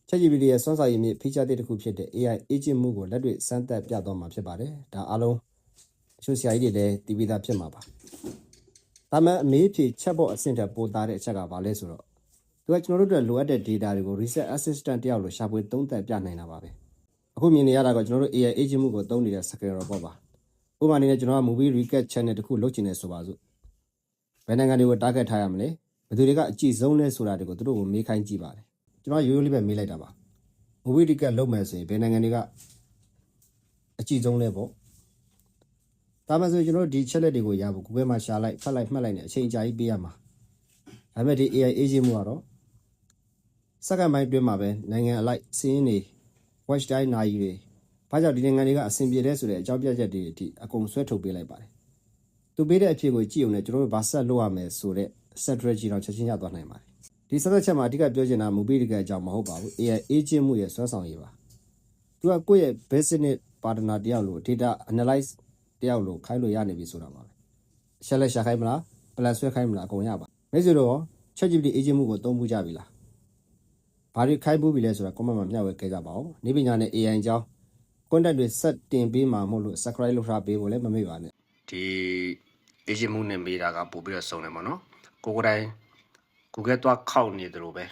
ChatGPT ရဲ့စွမ်းဆောင်ရည်မြင့် feature တစ်ခုဖြစ်တဲ့ AI agent မှုကိုလက်တွေ့စမ်းသပ်ပြသွားမှာဖြစ်ပါတယ်။ဒါအားလုံးအချို့ဆရာကြီးတွေလည်းသိပြီးသားဖြစ်မှာပါ။ဒါမှအမေးဖြေ chatbot အဆင့်ထက်ပိုသားတဲ့အချက်ကဘာလဲဆိုတော့သူကကျွန်တော်တို့အတွက်လိုအပ်တဲ့ data တွေကို research assistant တယောက်လိုရှာဖွေသုံးသပ်ပြနိုင်တာပါပဲ။အခုမြင်နေရတာကကျွန်တော်တို့ AI agent မှုကိုသုံးနေတဲ့ scale robot ပါ။ဥပမာအနေနဲ့ကျွန်တော်က movie recap channel တစ်ခုလုပ်ချင်နေဆိုပါစို့။ဘယ်နိုင်ငံတွေကို target ထားရမလဲ။ဘယ်သူတွေကအကြည့်ဆုံးလဲဆိုတာတွေကိုသူတို့ကိုမေးခိုင်းကြည့်ပါတယ်။ကျွန်တော်ရိုးရိုးလေးပဲမေးလိုက်တာပါ။ movie recap လုပ်မယ်ဆိုရင်ဘယ်နိုင်ငံတွေကအကြည့်ဆုံးလဲပေါ့။ဒါမှဆိုကျွန်တော်တို့ဒီ chat လက်တွေကိုရဖို့ Google မှာရှာလိုက်ဖတ်လိုက်မှတ်လိုက်နဲ့အချိန်အကြာကြီးပေးရမှာ။ဒါပေမဲ့ဒီ AI agent မှုကတော့စက္ကန့်ပိုင်းအတွင်းမှာပဲနိုင်ငံအလိုက်စီးရင်နေ watch time နာရီတွေဘာကြောင့်ဒီနိုင်ငံတွေကအဆင်ပြေလဲဆိုတဲ့အကြောင်းပြချက်တွေအထိအကုန်ဆွဲထုတ်ပေးလိုက်ပါတယ်။သူပေးတဲ့အဖြေကိုကြည့်ုံနဲ့ကျွန်တော်တို့ဘာဆက်လုပ်ရမယ်ဆိုတဲ့ strategy တော့ချက်ချင်းရသွားနိုင်ပါတယ်။ဒီဆက်သက်ချက်မှာအဓိကပြောချင်တာ movie တွေကအကြောင်းမဟုတ်ပါဘူး။ AI agent မှုရဲ့စွမ်းဆောင်ရည်ပါ။သူကကိုယ့်ရဲ့ business partner တယောက်လို data analyze တယောက်လိုခိုင်းလို့ရနေပြီဆိုတာပါပဲ။ရှက်လက်ရှာခိုင်းမလား plan ဆွဲခိုင်းမလားအကုန်ရပါ။မိတ်ဆွေတို့ရော ChatGPT agent မှုကိုသုံးမှုကြပြီလား။ဘာတွေခိုင်းဖို့ပြီလဲဆိုတာ comment မှာမျှဝေခဲ့ကြပါဦး။နေ့ပညာနဲ့ AI အကြောင်း content တွေဆက်တင်ပေးမှာမို့လို့ subscribe လုပ်ထားပေးဖို့လည်းမမေ့ပါနဲ့။ဒီ agent မှုနဲ့မေးတာကပို့ပြီးတော့စုံတယ်ပေါ့နော်။ကိုယ်တိုင် Google သွားခောက်နေတယ်လို့ပဲ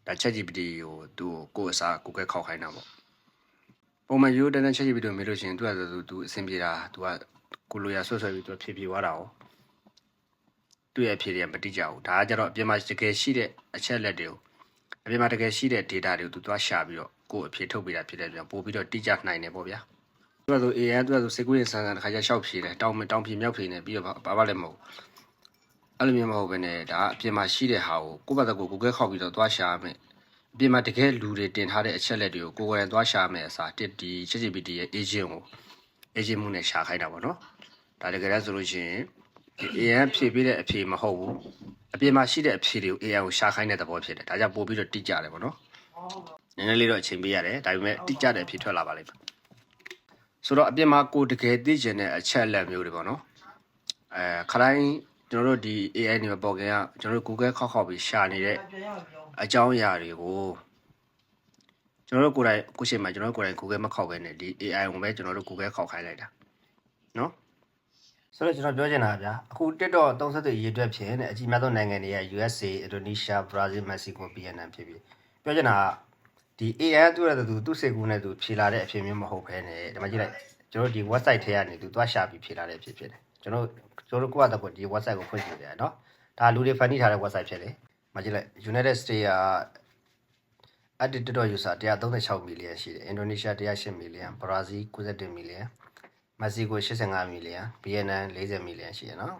ဒါ ChatGPT ကိုသူ့ကိုအစား Google ခောက်ခိုင်းတာပေါ့ပုံမှန်ရိုးတန်းတန်း ChatGPT ကိုမေးလို့ရှိရင်သူအဆင်ပြေတာသူကကိုလိုရာဆွဆွဲပြီးသူဖြည့်သွားတာ哦သူ့ရဲ့အဖြေတွေကမတိကျဘူးဒါကကြတော့အပြင်မှာတကယ်ရှိတဲ့အချက်လက်တွေကိုအပြင်မှာတကယ်ရှိတဲ့ data တွေကိုသူသွားရှာပြီးတော့ကိုအဖြေထုတ်ပေးတာဖြစ်တဲ့အတွက်ပို့ပြီးတော့တိကျနိုင်တယ်ပေါ့ဗျာသူကဆို AI သူကဆိုစေကွေးဆန်းဆန်းတစ်ခါကျရှောက်ဖြေတယ်တောင်ဖြေမြောက်ဖြေနေပြီးတော့ဘာလည်းမဟုတ်အဲ့လိုမျိုးမဟုတ်ဘဲနဲ့ဒါအပြင်မှာရှိတဲ့ဟာကိုကိုယ့်ဘာသာကို Google ခောက်ပြီးတော့သွားရှာမယ်အပြင်မှာတကယ်လူတွေတင်ထားတဲ့အချက်လက်တွေကိုကိုယ်တိုင်သွားရှာမယ်အစားဒီ ChatGPT ရဲ့ agent ကို agent မှုနဲ့ရှာခိုင်းတာပေါ့နော်ဒါတကယ်တမ်းဆိုလို့ရှိရင် AI ဖြည့်ပေးတဲ့အဖြေမဟုတ်ဘူးအပြင်မှာရှိတဲ့အဖြေတွေကို AI ကိုရှာခိုင်းတဲ့သဘောဖြစ်တယ်ဒါကြောင့်ပို့ပြီးတော့တိကျတယ်ပေါ့နော်နည်းနည်းလေးတော့အချိန်ပေးရတယ်ဒါပေမဲ့တိကျတဲ့အဖြေထွက်လာပါလိမ့်မယ်ဆိုတော့အပြင်မှာကိုတကယ်သိချင်တဲ့အချက်လက်မျိုးတွေပေါ့နော်ခတိုင်းကျွန်တော်တို့ဒီ AI နေမှာပေါ်ခင်ကကျွန်တော်တို့ Google ခောက်ပြီးရှာနေတဲ့အကြောင်းအရာတွေကိုကျွန်တော်တို့ကိုယ်တိုင်ကိုရှိမှကျွန်တော်တို့ကိုယ်တိုင် Google မခောက်ပဲနဲ့ဒီ AI ကိုပဲကျွန်တော်တို့ Google ခောက်ခိုင်းလိုက်တာနော်ဆိုတော့ကျွန်တော်ပြောချင်တာဗျာအခု TikTok 33ရေတွက်ဖြစ်နေအကြီးအများဆုံးနိုင်ငံတွေက USA, Indonesia, Brazil, Mexico, Vietnam ဖြစ်ပြီးပြောချင်တာဒီ AI သူ့ရဲ့သူစိတ်ကူးနဲ့သူဖြေလာတဲ့အဖြစ်မျိုးမဟုတ်ဘဲနဲ့ဒီမှာကြည့်လိုက်ကျွန်တော်ဒီ website ထဲကနေသူသွားရှာပြီးဖြေလာတဲ့အဖြစ်ဖြစ်တယ်ကျွန်တော်တို့ကိုယ့်အတကွဒီ website ကိုဖွင့်ကြည့်ကြရနော်ဒါလူတွေ funny ထားတဲ့ website ဖြစ်တယ်မကြည့်လိုက် United States က active TikTok user 136 million ရှိတယ် Indonesia 108 million Brazil 91 million Mexico 85 million Vietnam 40 million ရှိတယ်နော်